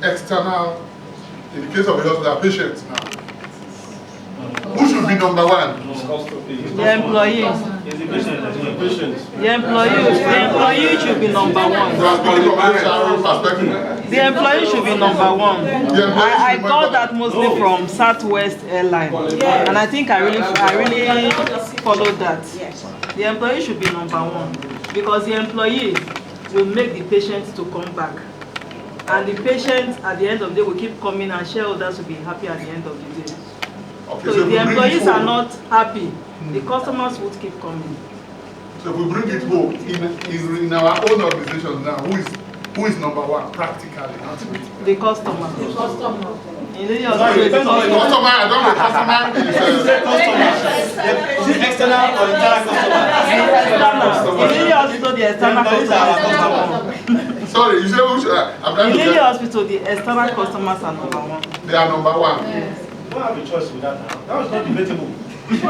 external, in the case of the hospital, patients now. Who should be number one? The employee. The employee should be number one. The employee should be number one. I got that mostly from Southwest Airline, and I think I really followed that. The employee should be number one because the employee will make the patient to come back, and the patient at the end of the day will keep coming, and shareholders will be happy at the end of the day. Okay, so if the employees are not happy, the customers would keep coming. So if we bring it home, in our own organization now, who is number one practically? The customer. The customer. In the customer, I don't know. Customer is it external or internal customer? In the hospital, the external customer. Sorry, you say which? In the hospital, the external customers are number one. They are number one. Yes. You don't have a choice with that now. That was not debatable. It's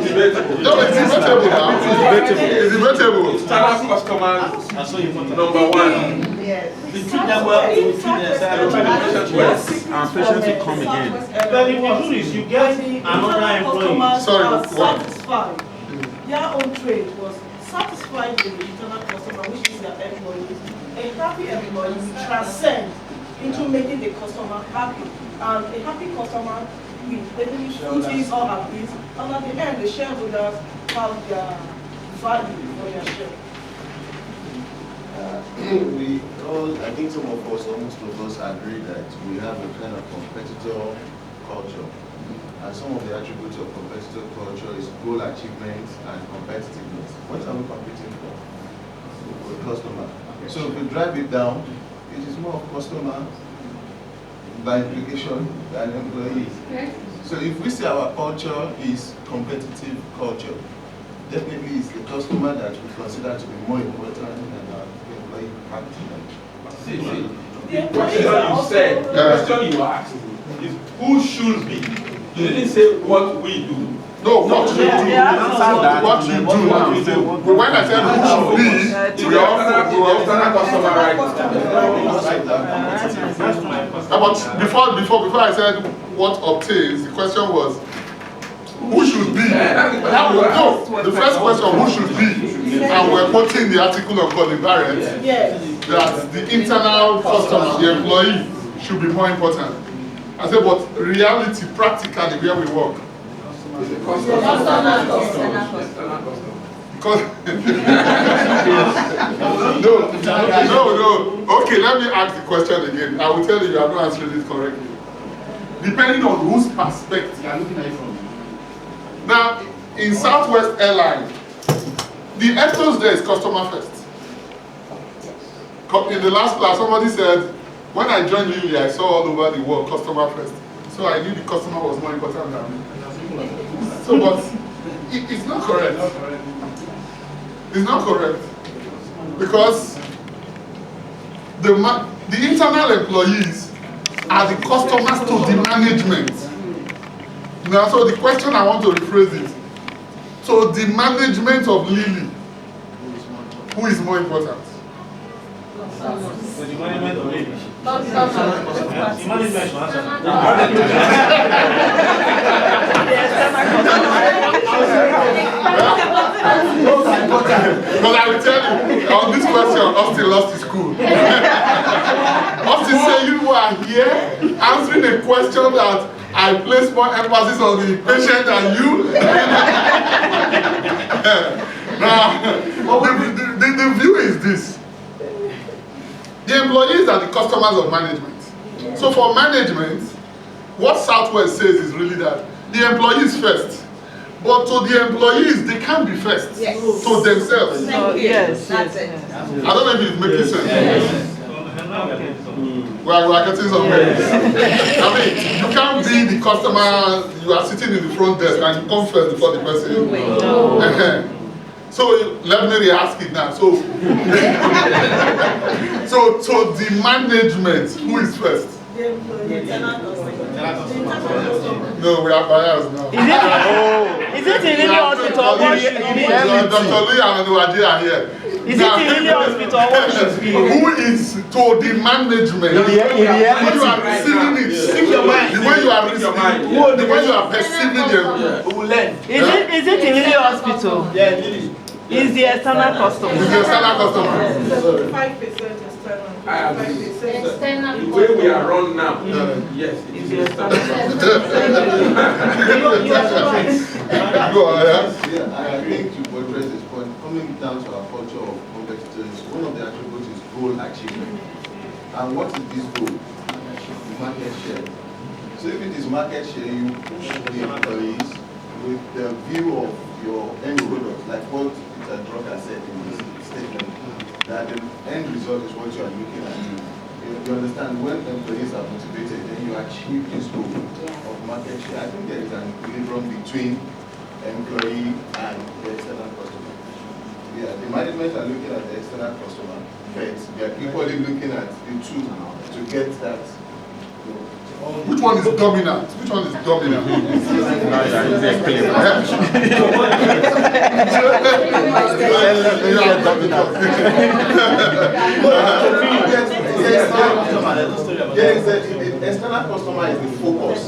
debatable. No, it's debatable now. It's debatable. External customers That's so important. number one. Yes. We treat them well, we treat them well. And patients will come again. But if you do this, you get another employee. Sorry, what? Satisfied. Their own trade was satisfied with the internal customer, which is their employees. A happy employee will transcend into making the customer happy. And a happy customer will definitely put his or her needs, and at the end, the shareholders have their value for their share. We all, I think some of us, almost all of us, agree that we have a kind of competitor culture. And some of the attributes of competitor culture is goal achievement and competitiveness. What are we competing for? For the customer. So if we drive it down, it is more of customer by implication than employees. So if we say our culture is competitive culture, definitely it's the customer that we consider to be more important than our employee practice. See, the question you said, the question you asked is who should be. You didn't say what we do. No, what you do. What you do now. But when I said who should be, we all external customer right. But before I said what obtains, the question was who should be. No, the first question who should be, and we're quoting the article of Colin Barrett that the internal customer, the employee, should be more important. I said, but reality, practically, where we work. Because no. Okay, let me ask the question again. I will tell you, you are not answering it correctly. Depending on whose perspective you are looking at it from. Now, in Southwest Airline, the ethos there is customer first. In the last class, somebody said, when I joined Lily, I saw all over the world customer first. So I knew the customer was more important than me. So, but it's not correct. It's not correct. Because the internal employees are the customers to the management. Now, so the question I want to rephrase it. So the management of Lily, who is more important? The management of Lily. The management should answer. Because I will tell you, on this question, Austin lost his cool. Austin said, you are here answering a question that I place more emphasis on the patient than you. Now, the view is this. The employees are the customers of management. So for management, what Southwest says is really that the employees first. But to the employees, they can't be first. Yes. To themselves. Yes, That's it. I don't know if it's making sense. Yes. We're getting somewhere. I mean, you can't be the customer, you are sitting in the front desk and you come first before the person. No. So let me re-ask it now. So, so the management, who is first? The internal customer. No, we are biased now. Is it in any hospital? Dr. Lee and Nuwaji are here. Is it in Lily Hospital or what should be? Who is to the management? When you are receiving it, the way you are receiving, the way you are perceiving it. Is it in Lily Hospital? Yeah, Lily. Is the external customer? Is the external customer? 5% external. I agree. 5%. External. The way we are run now, yes, it is the external. Go ahead. Yeah, I think to address this point, coming down to our culture of competitors, one of the attributes is goal achievement. And what is this goal? Market share. So if it is market share, you push the employees with the view of your end product, like what Mr. Drucker said in his statement, that the end result is what you are looking at. You understand, when employees are motivated, then you achieve this goal of market share. I think there is an equilibrium between employee and the external customer. Yeah, the management are looking at the external customer, but they are equally looking at the two to get that. Which one is dominant? Which one is dominant? Yes, the external customer is the focus,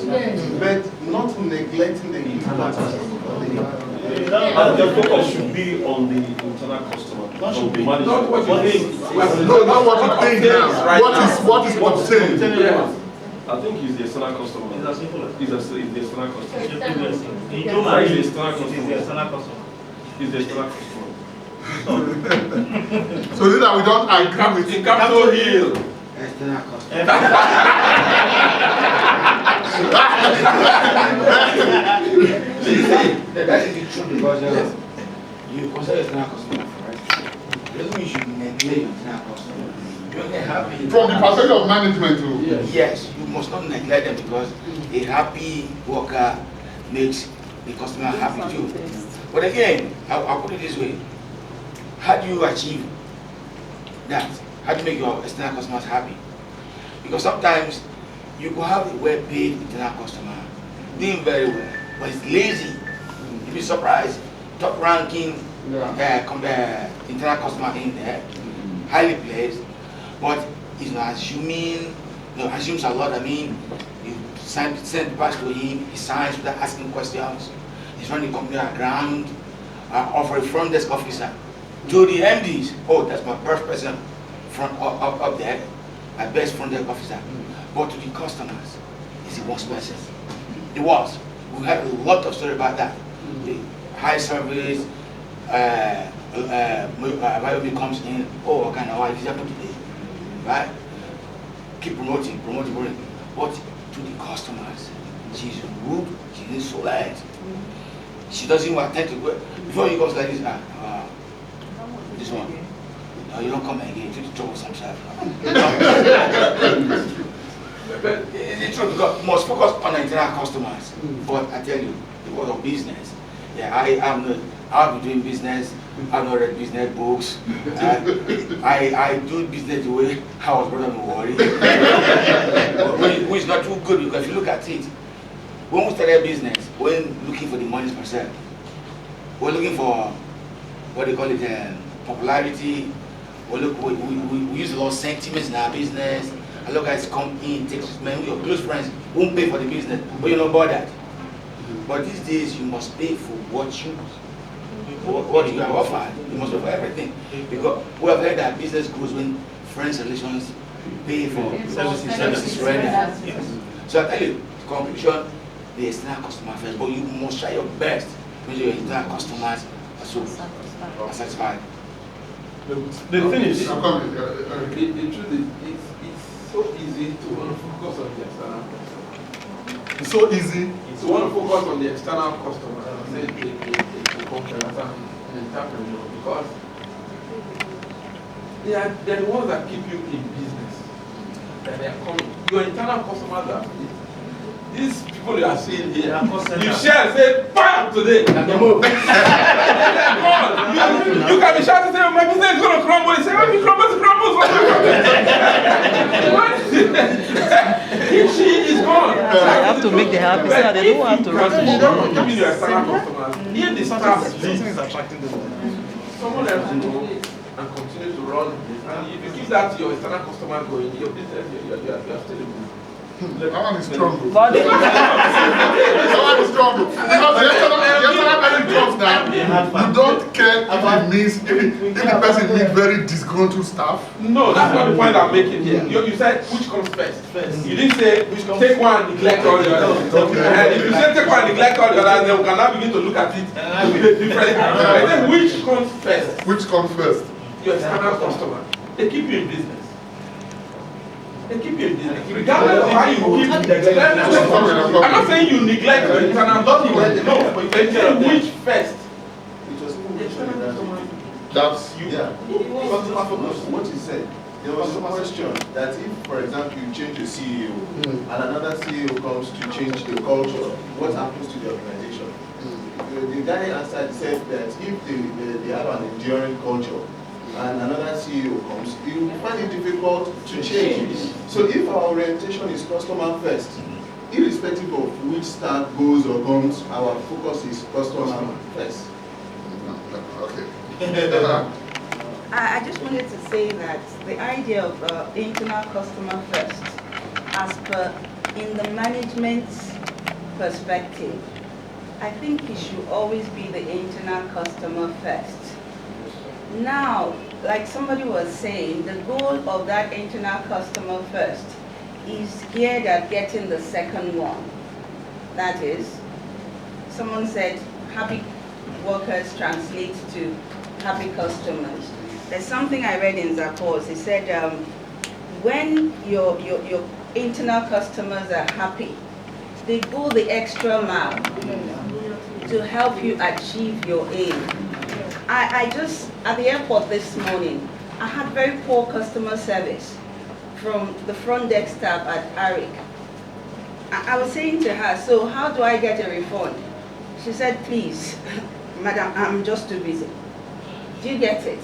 but not neglecting the importance of the focus should be on the internal customer, not on the manager. Not what you think. No, not what you think now. What is obtained? Yes. I think it's the external customer. It's as simple as it's the external customer. External. It's the external customer. It's the external customer. So that we don't agree with In Capitol Hill. External customer. That is the truth because you consider external customer, right? Doesn't mean you should neglect your internal customer. You only happy from the perspective of management too. Yes, you must not neglect them because a happy worker makes the customer happy too. But again, I'll put it this way: how do you achieve that? How do you make your external customers happy? Because sometimes you could have a well-paid internal customer doing very well, but it's lazy. You'll be surprised. Top ranking internal customer in there, highly placed, but he's not assuming, assumes a lot. I mean, you send papers to him, he signs without asking questions. He's running the company aground, offer a front desk officer to the MDs. Oh, that's my first person up there, my best front desk officer. But to the customers, he's the worst person. It was. We had a lot of story about that. The high service, Bible comes in, oh, what kind of why did happen today? Right? Keep promoting. But to the customers, she's rude, she's insolent. She doesn't even attend to go. Before he goes like this, this one. No, you don't come again, to the trouble himself. But it's true because must focus on the internal customers. But I tell you, it was a business. Yeah, I'll be doing business. I've not read business books. I do business the way I was brought up in Warri. Which is not too good because if you look at it, when we started business, we weren't looking for the money per se. We're looking for what they call it popularity. We use a lot of sentiments in our business. A lot of guys come in, take man, your close friends won't pay for the business, but you're not bothered. But these days you must pay for what you are offered. You must pay for everything. Because we have heard that business grows when friends relations pay for services rendered. So I tell you, conclusion, the external customer first, but you must try your best to make your internal customers are satisfied. The thing is, the truth is, it's so easy to want to focus on the external customer. It's so easy. To want to focus on the external customer, say the contractor, the entrepreneur, because they're the ones that keep you in business. That they are coming. Your internal customers are these people you are seeing here. You share, say, bam, today. And they move. You can be shouting, say, my business is going to crumble. You say, when it crumbles, it crumbles. She is gone. I have to make them happy so they don't have to rush the show. Give me your external customers. Here the staff leave. Something is attracting them. Someone else will go and continue to run this. And if you keep that to your external customer going, your business, you are still in business. That one is strong. But That one is strong. Because the external many jobs now, you don't care if it means, if the person means very disgruntled staff. No, that's not the point I'm making here. You said which comes first. You didn't say take one and neglect all the others. Okay. And if you say take one and neglect all the others, then we can now begin to look at it with a different. I think which comes first? Which comes first? Your external customer. They keep you in business. They keep you in business. Regardless of how you keep I'm not saying you neglect your internal customer. No, but you say which first? It was the external customer. That's You. Yeah, customer focus. What he said, there was a question that if, for example, you change the CEO and another CEO comes to change the culture, what happens to the organization? The guy answered, said that if they have an enduring culture and another CEO comes, he will find it difficult to change it. So if our orientation is customer first, irrespective of which staff goes or comes, our focus is customer first. okay. I just wanted to say that the idea of internal customer first, as per in the management's perspective, I think it should always be the internal customer first. Now, like somebody was saying, the goal of that internal customer first is geared at getting the second one. That is, someone said, happy workers translate to happy customers. There's something I read in Zappos. It said, when your internal customers are happy, they go the extra mile to help you achieve your aim. I just, at the airport this morning, I had very poor customer service from the front desk staff at Arik. I was saying to her, so how do I get a refund? She said, please, madam, I'm just too busy. Do you get it?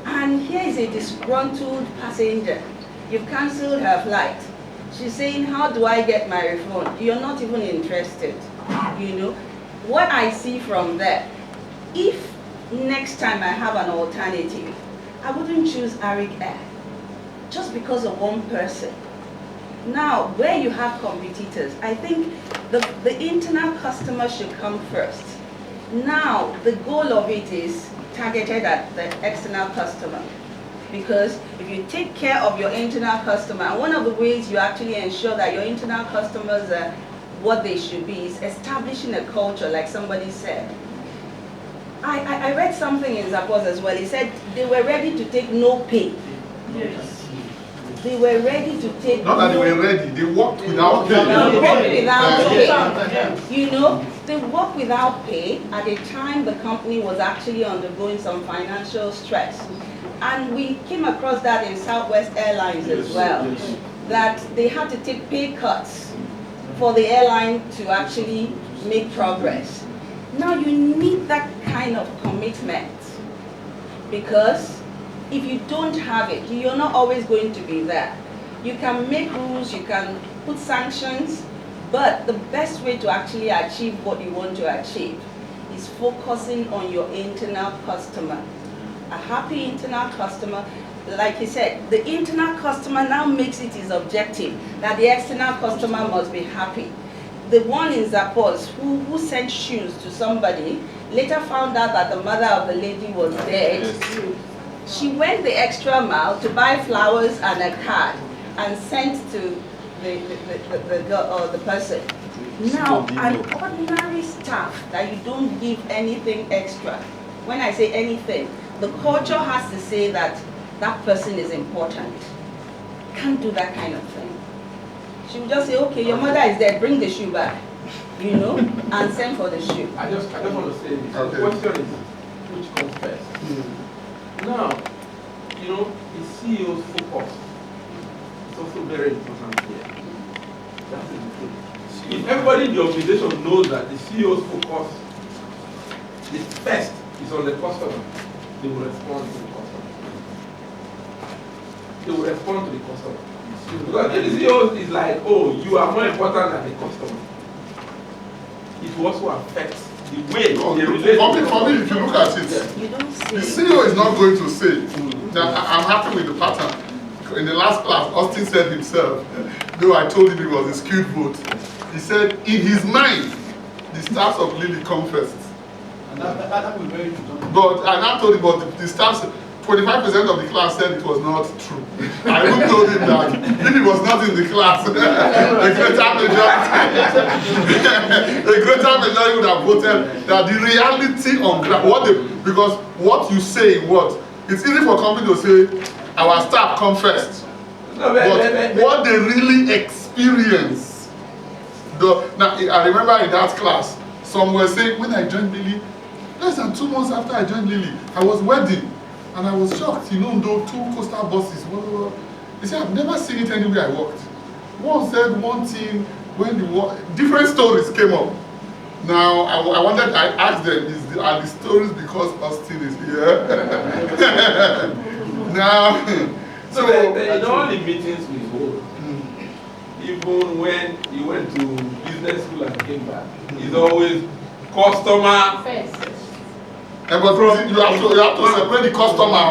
And here is a disgruntled passenger. You've cancelled her flight. She's saying, how do I get my refund? You're not even interested. You know, what I see from there, if next time I have an alternative, I wouldn't choose Arik Air just because of one person. Now, where you have competitors, I think the internal customer should come first. Now, the goal of it is targeted at the external customer. Because if you take care of your internal customer, and one of the ways you actually ensure that your internal customers are what they should be is establishing a culture, like somebody said. I read something in Zappos as well. He said they were ready to take no pay. Yes. They were ready to take Not that they were ready, they worked without pay. They worked without pay. Yes. You know, they worked without pay at a time the company was actually undergoing some financial stress. And we came across that in Southwest Airlines as well, that they had to take pay cuts for the airline to actually make progress. Now you need that kind of commitment, because if you don't have it, you're not always going to be there. You can make rules, you can put sanctions, but the best way to actually achieve what you want to achieve is focusing on your internal customer. A happy internal customer, like he said, the internal customer now makes it his objective that the external customer must be happy. The one in Zappos who sent shoes to somebody later found out that the mother of the lady was dead. She went the extra mile to buy flowers and a card and sent to the girl or the person. Now, an ordinary staff that you don't give anything extra, when I say anything, the culture has to say that that person is important. Can't do that kind of thing. She would just say, okay, your mother is dead, bring the shoe back, you know, and send for the shoe. I just want to say this. Okay. The question is, which comes first? Now, you know, the CEO's focus is also very important here. That is the thing. If everybody in the organization knows that the CEO's focus is first is on the customer, they will respond to the customer. They will respond to the customer. Because the CEO is like, oh, you are more important than the customer. It will also affect the way No, they relate. for me, if you look at it, You don't the see. CEO is not going to say that I'm happy with the pattern. In the last class, Austin said himself, though I told him it was a skewed vote, he said in his mind, the staffs of Lily come first. And that was very true. But I told him, but the staffs, 25% of the class said it was not true. I even told him that if he was not in the class, a greater majority would have voted that the reality on ground, because what you say, it's easy for company to say, our staff come first. No, But what they really experience, now I remember in that class, some were saying, when I joined Lily, less than 2 months after I joined Lily, I was wedding. And I was shocked, though 2 coastal buses. They said, I've never seen it anywhere I worked. One said one thing, when different stories came up. Now, I asked them, are the stories because Austin is here? Now, so in all the meetings we hold, even when you went to business school and came back, it's always customer First. But you have to separate the customer.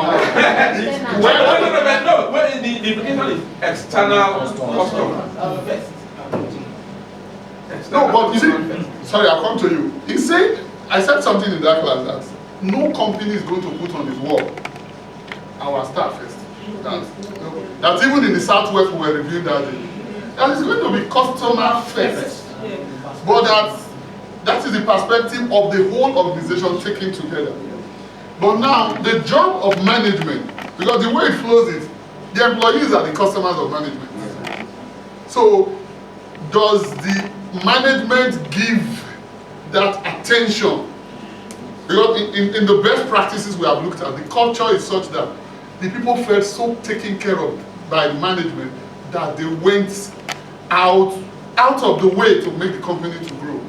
No, the implication is external customer. No, but you see, sorry, I'll come to you. I said something in that class that no company is going to put on its wall our staff first. That's even in the Southwest we were reviewing that day. That is going to be customer first. But that is the perspective of the whole organization taken together. But now, the job of management, because the way it flows is, the employees are the customers of management. So, does the management give that attention? Because in the best practices we have looked at, the culture is such that the people felt so taken care of by the management that they went out of the way to make the company to grow.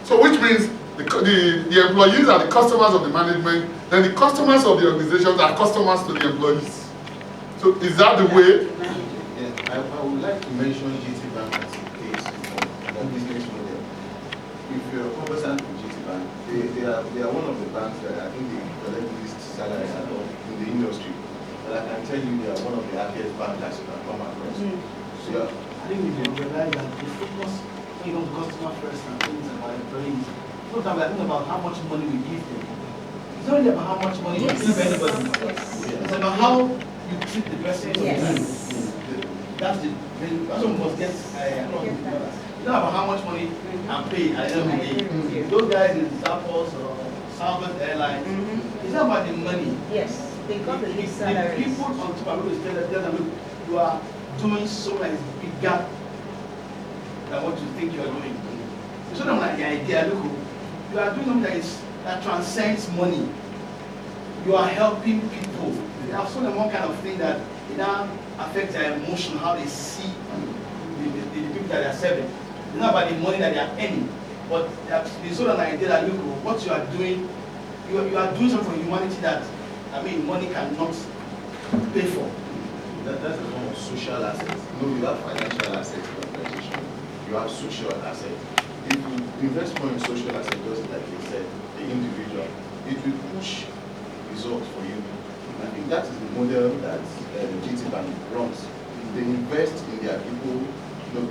So which means the employees are the customers of the management, then the customers of the organizations are customers to the employees. So is that the way? Yes, I would like to mention GT Bank as a case of the business model. If you're conversant with GT Bank, they are one of the banks that I think they collect the least salaries at all in the industry. But I can tell you they are one of the happiest bankers you can come across. So yeah. I think we realize that the focus when you come to customer first and things about employees, sometimes I think about how much money we give them. It's not really about how much money you give anybody. It's about how you treat the person. That's what we must get. It's not about how much money I'm paid at the end of the day. Those guys in Zappos or Southwest Airlines, it's not about the money. Yes, they got the least salaries. The people on top of it tell them, look, you are doing so much bigger than what you think you are doing. You show them like the idea, look, you are doing something that transcends money. You are helping people. You have shown them one kind of thing that it now affects their emotion, how they see the people that they are serving. It's not about the money that they are earning, but they show them an idea that look, what you are doing, you are doing something for humanity that, money cannot pay for. That's a form of social assets. No, you have financial assets in the organization. You have social assets. If you invest more in social assets, just like you said, the individual, it will push results for you. I think that is the model that GT Bank runs. They invest in their people,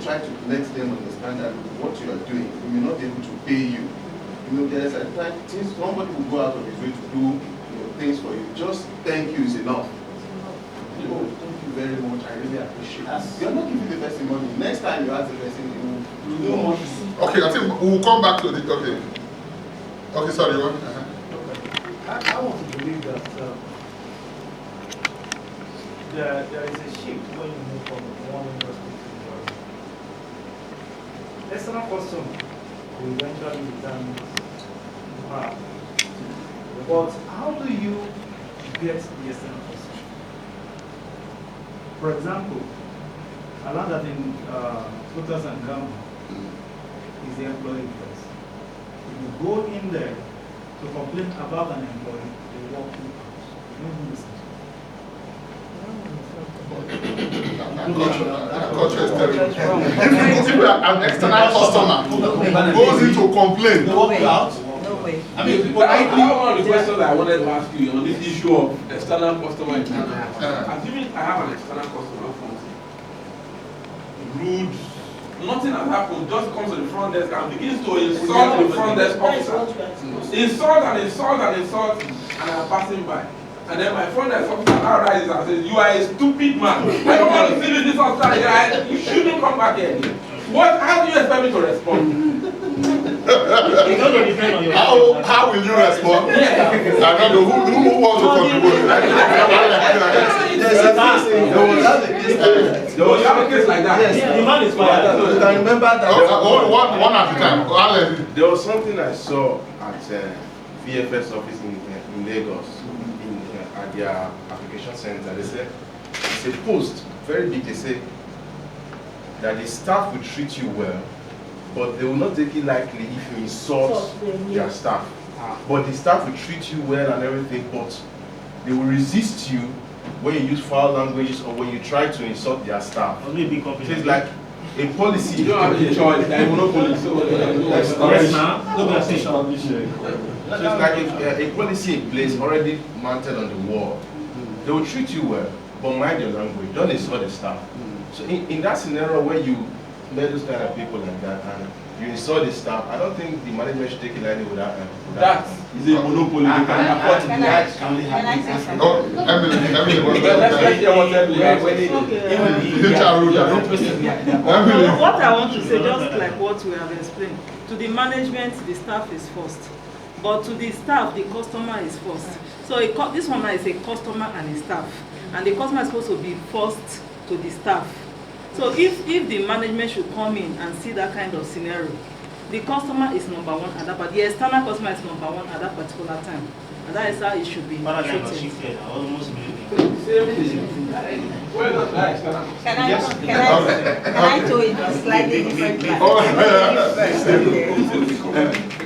try to let them understand that what you are doing, we may not be able to pay you. There's a time somebody will go out of his way to do things for you. Just thank you is enough. Oh, thank you very much. I really appreciate it. You're not giving the person money. Next time you ask the person, you do more. Okay, I think we'll come back to the. Okay, sorry, you want? I want to believe that there is a shift when you move from one industry to the other. External customer will eventually become hard. But how do you get the external customer? For example, I learned that in Procter & Gamble is the employee first. If you go in there to complain about an employee, they walk you out. You don't listen. Culture is terrible. If you are an external customer goes in to complain, No way. I mean, but I one of the questions I wanted to ask you on this issue of external customer internal. Assuming I have an external customer from rude, nothing has happened, just comes to the front desk and begins to insult the front desk officer. Insult and insult and insult, and I'm passing by. And then my front desk officer now rises and says, "You are a stupid man. I don't want to see you this outside. You shouldn't come back here." How do you expect me to respond? How will you respond? I don't know who wants to contribute. There was a case like that. Yes, the man is quiet. You can remember that. One at a time. There was something I saw at VFS office in Lagos, at their application center. They said, it's a post, very big, they say that the staff will treat you well, but they will not take it lightly if you insult their staff. But the staff will treat you well and everything, but they will resist you when you use foul languages or when you try to insult their staff. So it's like a policy. You don't have a choice. There is no policy. So it's like a policy in place already mounted on the wall. They will treat you well, but mind your language. Don't insult the staff. So in that scenario where you let those kind of people like that and you insult the staff, I don't think the management should take it lightly with that. That is a monopoly. You can afford to do that. Can I say something? Oh, Emily, Let's hear what Emily has. What I want to say, just like what we have explained, to the management, the staff is first. But to the staff, the customer is first. So this one is a customer and a staff. And the customer is supposed to be first to the staff. So if the management should come in and see that kind of scenario, the customer is number one at that, but the external customer is number one at that particular time. And that is how it should be treated. Can I do it a slightly different line?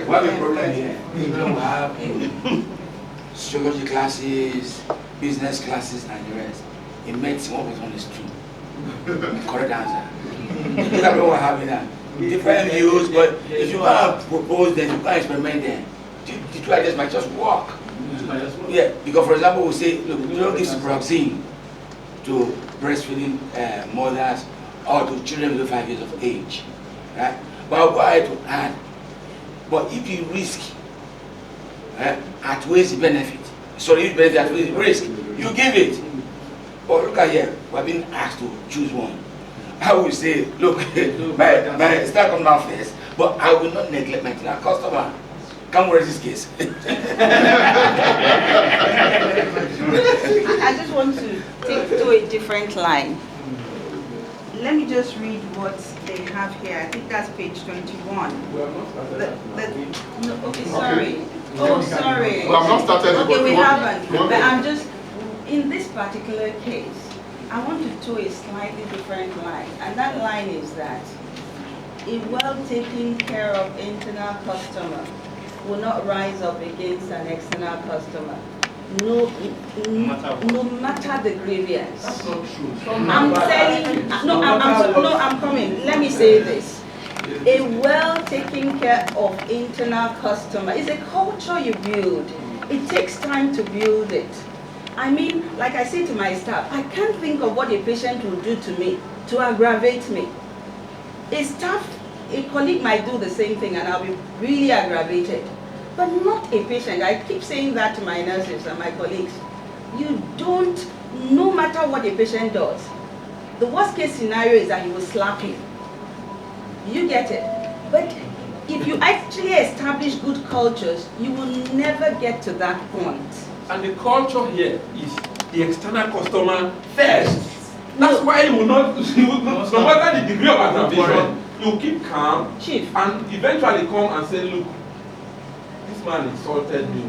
What the problem here? We don't have sociology classes, business classes, and the rest. In medicine, what was on is true. Correct answer. Look at what we're having now. Different views, but if you can't propose them, you can't experiment them. The two ideas might just work. Yeah, because for example, we say, look, we don't give ciprofloxacin to breastfeeding mothers or to children below 5 years of age, right? But I'll go ahead to add, but if you risk outweighs the benefit, sorry, if benefit outweighs the risk, you give it. But look at here, we're being asked to choose one. I will say, look, my staff comes now first, but I will not neglect my customer. Come raise this case. I just want to take to a different line. Let me just read what they have here. I think that's page 21. No, okay, sorry. Oh, sorry. Well, I've not started. Okay, we haven't. But I'm just, in this particular case, I want to toe a slightly different line. And that line is that a well taken care of internal customer will not rise up against an external customer, no matter the grievance. That's not true. I'm saying, I'm coming. Let me say this. A well taken care of internal customer is a culture you build. It takes time to build it. I mean, like I say to my staff, I can't think of what a patient will do to me to aggravate me. A colleague might do the same thing and I'll be really aggravated, but not a patient. I keep saying that to my nurses and my colleagues. You don't, no matter what a patient does, the worst case scenario is that he will slap you. You get it? But if you actually establish good cultures, you will never get to that point. And the culture here is the external customer first. That's why you will not, no matter the degree of aggravation, you keep calm, Chief, and eventually come and say, look, this man insulted me.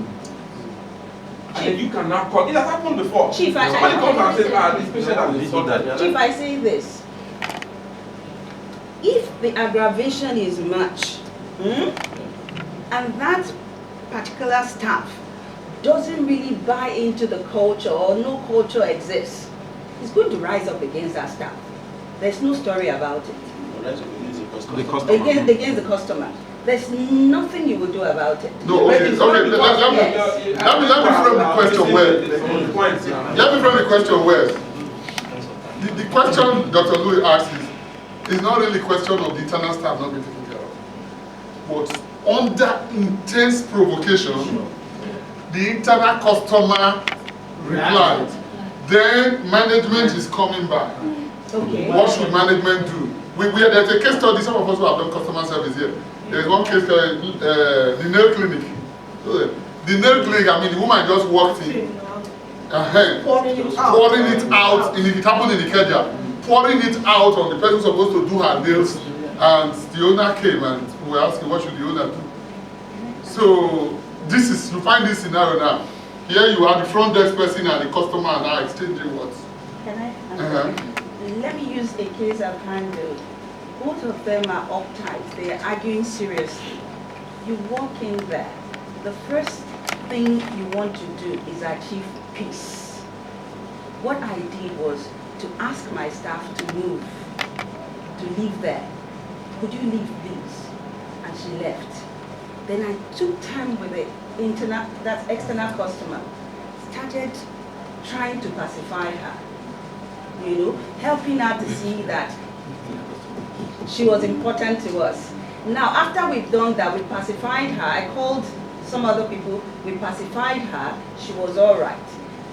And then you can now call. It has happened before. Chief, somebody comes and says, this patient has insulted me. Chief, I say this. If the aggravation is much, and that particular staff doesn't really buy into the culture or no culture exists, it's going to rise up against that staff. There's no story about it. The Against the customer. There's nothing you will do about it. No, okay, let me frame the question well. Let me frame the question well. The question Dr. Louis asks is not really a question of the internal staff not being taken care of. But under intense provocation, the internal customer replied, then management is coming back. Okay. What should management do? There's a case study, some of us who have done customer service here. There's one case, the nail clinic. The nail clinic, I mean, the woman just walked in. Pouring it out, it happened in the Ikeja, pouring it out on the person supposed to do her nails, and the owner came and we were asking what should the owner do. So this is, you find this scenario now. Here you are the front desk person and the customer and now exchanging what? Can I? Let me use a case I've handled. Both of them are uptight, they are arguing seriously. You walk in there, the first thing you want to do is achieve peace. What I did was to ask my staff to move, to leave there. Could you leave, please? And she left. Then I took time with the external customer, started trying to pacify her, you know, helping her to see that she was important to us. Now, after we've done that, we pacified her. I called some other people, we pacified her, she was all right.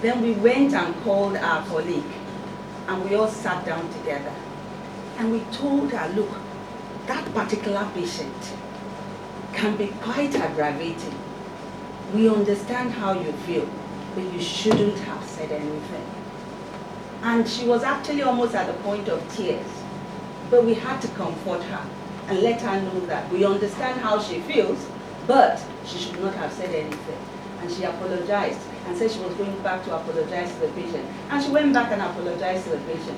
Then we went and called our colleague, and we all sat down together. And we told her, look, that particular patient can be quite aggravating. We understand how you feel, but you shouldn't have said anything. And she was actually almost at the point of tears. But we had to comfort her and let her know that we understand how she feels, but she should not have said anything. And she apologized and said she was going back to apologize to the patient. And she went back and apologized to the patient.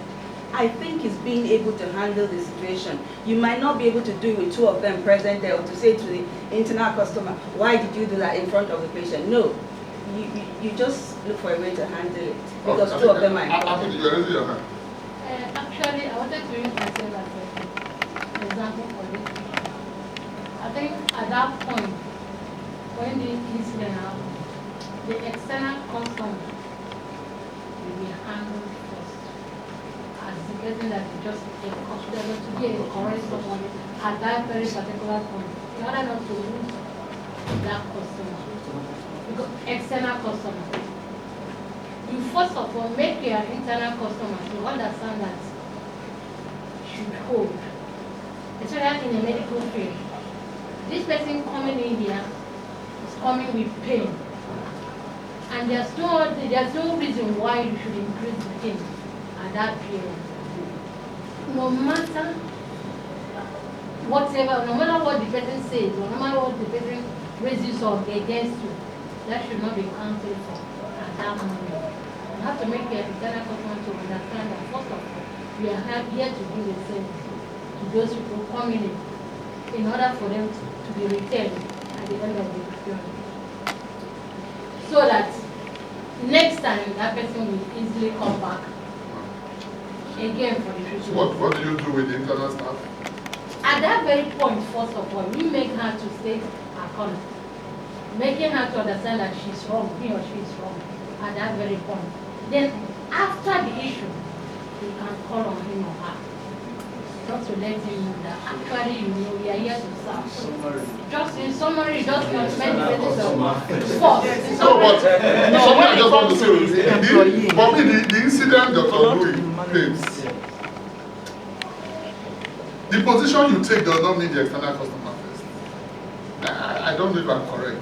I think it's being able to handle the situation. You might not be able to do it with two of them present there, or to say to the internal customer, why did you do that in front of the patient? No. You just look for a way to handle it, because two of them are important. Actually, I wanted to use myself as an example for this. I think at that point, when the incident happened, the external customer will be handled first as the person that is just a customer to be encouraged someone at that very particular point, in order not to lose that customer. Because external customer, you first of all make your internal customer to understand that should hold, especially in a medical field. This person coming in here is coming with pain, and there's no reason why you should increase the pain at that period. No matter whatever, no matter what the person says, or no matter what the person raises up against you, that should not be counted for at that moment. You have to make your internal customer to understand that first of all, we are here to give a service to those people coming in order for them to be retained at the end of the journey. So that next time that person will easily come back again for the treatment. So what do you do with the internal staff? At that very point, first of all, we make her to state her conduct, making her to understand that she's wrong, he or she is wrong at that very point. Then after the issue, you can call on him or her. Just to let him know that actually we are here to serve. Just in summary, just mention the basis of force. No, but something I just want to say is, for me, the incident Dr. Louis paints, the position you take does not mean the external customer first. I don't know if I'm correct.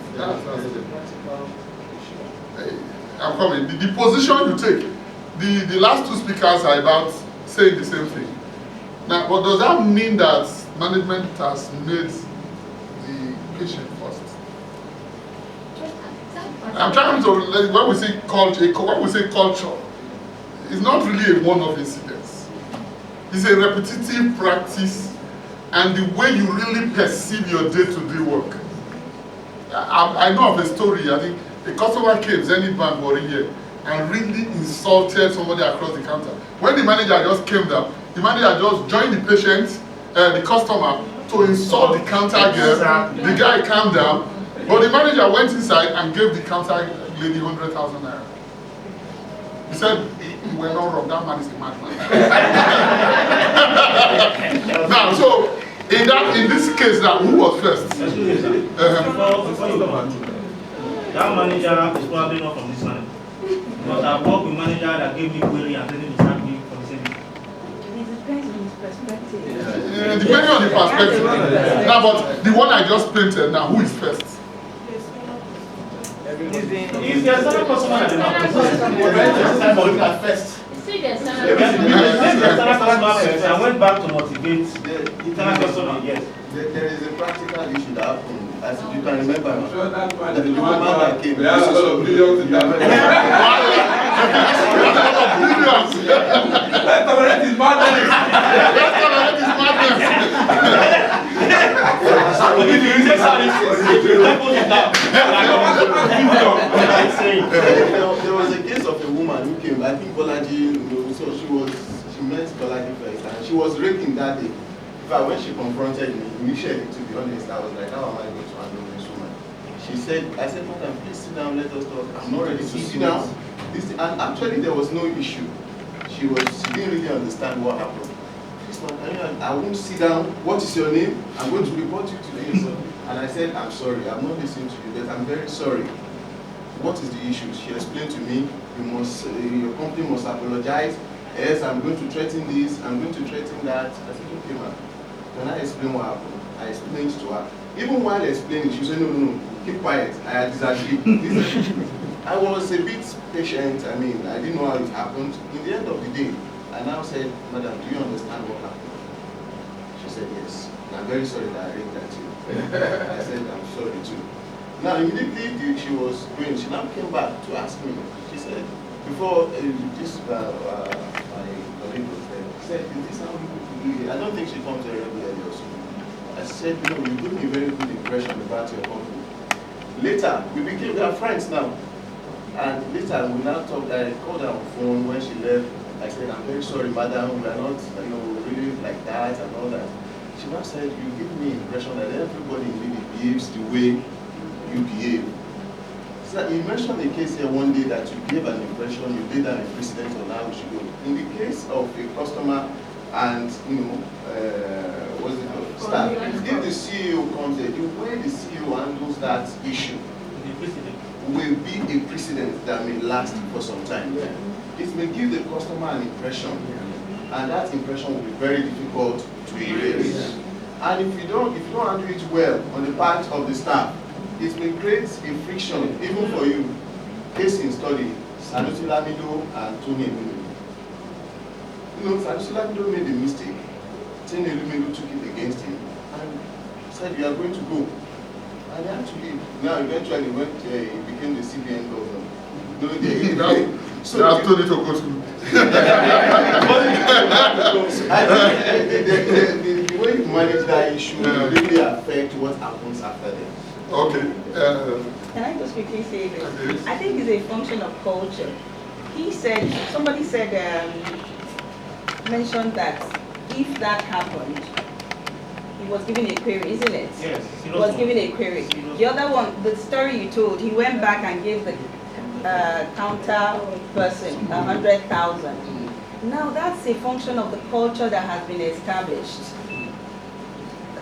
I'm coming. The position you take, the last two speakers are about saying the same thing. Now, but does that mean that management has made the patient first? I'm trying to, when we say culture, it's not really a one-off incident. It's a repetitive practice, and the way you really perceive your day-to-day work. I know of a story. I think a customer came, Zenith Bank, for a year, and really insulted somebody across the counter. When the manager just came down, the manager just joined the patient, the customer, to insult the counter girl. The guy calmed down, but the manager went inside and gave the counter lady 100,000 naira. He said, "You were not wrong. That man is a madman." Now, so in this case, now who was first? Before you come on, that manager is probably not from this manager. But I work with manager that gave me query and then he sacked me for the same thing. It depends on his perspective. Depending on the perspective. Now, but the one I just painted now, who is first? If there's another customer that did not first. See, there's I went back to motivate the internal customer, yes. There is a practical issue that happened. As you can remember, I'm sure that man the woman that came. we have a lot of billions in that. Let's tolerate his madness. There was a case of a woman who came, I think Bolaji, so she met Bolaji first, and she was raking that day. In fact, when she confronted me, initially, to be honest, I was like, how am I going to handle this woman? She said, I said, madam, please sit down, let us talk. I'm not ready to sit down. And actually, there was no issue. She didn't really understand what happened. I won't sit down. What is your name? I'm going to report you to this. And I said, I'm sorry. I'm not listening to you, but I'm very sorry. What is the issue? She explained to me, your company must apologize. Yes, I'm going to threaten this. I'm going to threaten that. I said, okay, ma'am. Can I explain what happened? I explained to her. Even while explaining, she said, no, keep quiet. I disagree. I was a bit patient. I mean, I didn't know how it happened. In the end of the day, I now said, madam, do you understand what happened? She said, yes. And I'm very sorry that I rigged at you. I said, I'm sorry too. Now, immediately she was going, she now came back to ask me. She said, before my colleague was there, she said, is this how people do it? I don't think she comes here regularly also. I said, no, you gave me a very good impression about your company. Later, we are friends now. And later, we now talked, I called her on the phone when she left. I said, I'm very sorry, madam, we are not, really like that and all that. She now said, you give me the impression that everybody really behaves the way you behave. So you mentioned a case here one day that you gave an impression, you laid down a precedent on how we should go. In the case of a customer and, what's it called, staff, if the CEO comes there, the way the CEO handles that issue will be a precedent that may last for some time. It may give the customer an impression, and that impression will be very difficult to erase. And if you don't handle it well on the part of the staff, it may create a friction even for you. Case in study, Sanusi Lamido and Tony Elumelu. Sanusi Lamido made a mistake. Tony Elumelu took it against him and said, you are going to go. And actually, now eventually he became the CBN governor. So that's Tony to go to. The way you manage that issue will really affect what happens after that. Okay. Can I just quickly say this? I think it's a function of culture. Somebody mentioned that if that happened, he was given a query, isn't it? Yes. He was given a query. The other one, the story you told, he went back and gave the counter person 100,000. Now that's a function of the culture that has been established.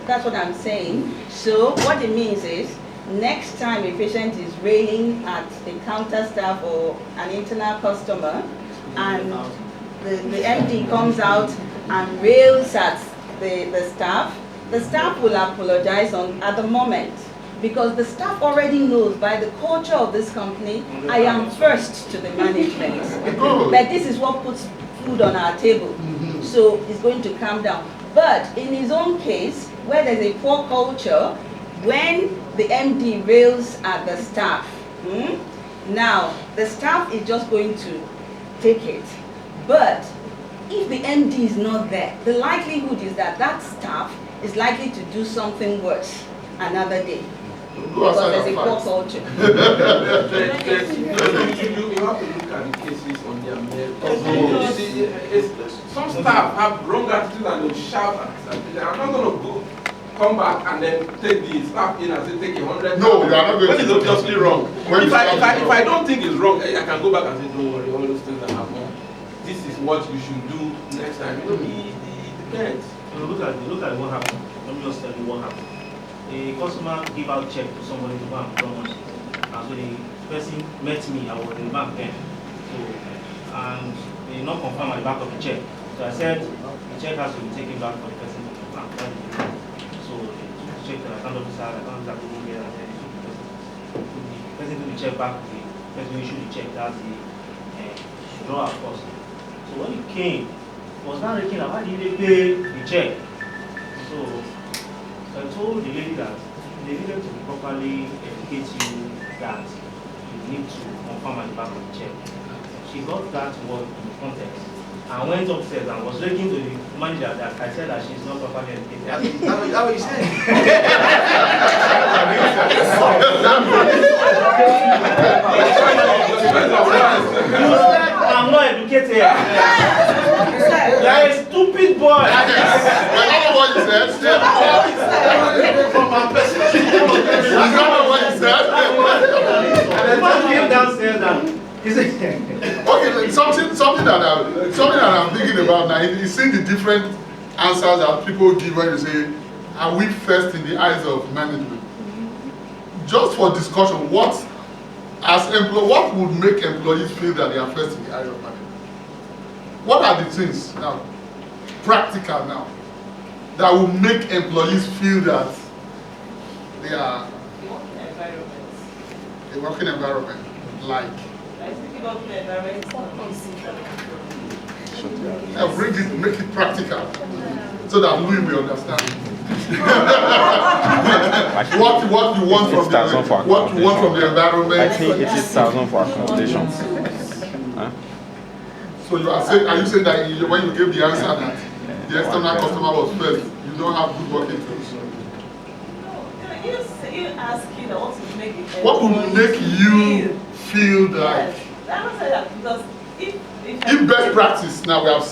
That's what I'm saying. So what it means is, next time a patient is railing at a counter staff or an internal customer, and the MD comes out and rails at the staff will apologize at the moment. Because the staff already knows by the culture of this company, I am first to the management. That this is what puts food on our table. So he's going to calm down. But in his own case, where there's a poor culture, when the MD rails at the staff, now the staff is just going to take it. But if the MD is not there, the likelihood is that that staff is likely to do something worse another day. Go because outside there's a and poor fight. culture. You have to look at the cases on their merit. Some staff have wrong attitude and they'll shout at them. I'm not going to go come back and then take the staff in and say take 100. No, you are not going when to. it's obviously wrong. When If it's I don't think it's wrong, I can go back and say don't worry, all those things that happen. This is what you should do next time. You know, it depends. Look at what happened. Let me just tell you what happened. A customer gave out check to somebody to go and draw money. And so the person met me, I was in the bank then. So, and they did not confirm at the back of the check. So I said the check has to be taken back for the person to confirm. So they took the check to the account officer, the account officer couldn't get it, and then the person took the check back to the person who issued the check, that's the drawer, of course. So when he came, he was now looking at why did they pay the check. So I told the lady that they needed to properly educate you that you need to confirm at the back of the check. She got that word in context and went upstairs and was looking to the manager that I said that she's not properly educated. That's what you said. I'm not educated. You're a stupid boy. That's not what you said. From my perspective. That's not what you said. And the man came downstairs and he said, Okay, something that I'm thinking about now is seeing the different answers that people give when you say, "Are we first in the eyes of management?" Just for discussion, what would make employees feel that they are first in the eyes of management? What are the things now, practical now, that will make employees feel that they are a working environment, like? Bring it, make it practical, so that Louis will understand. what you want from the environment. I think 80,000 for accommodations. Huh? So are you saying that when you gave the answer that the external customer was first, you don't have good working tools? You asking what would make you feel like? I don't say that because if best practice now we have seen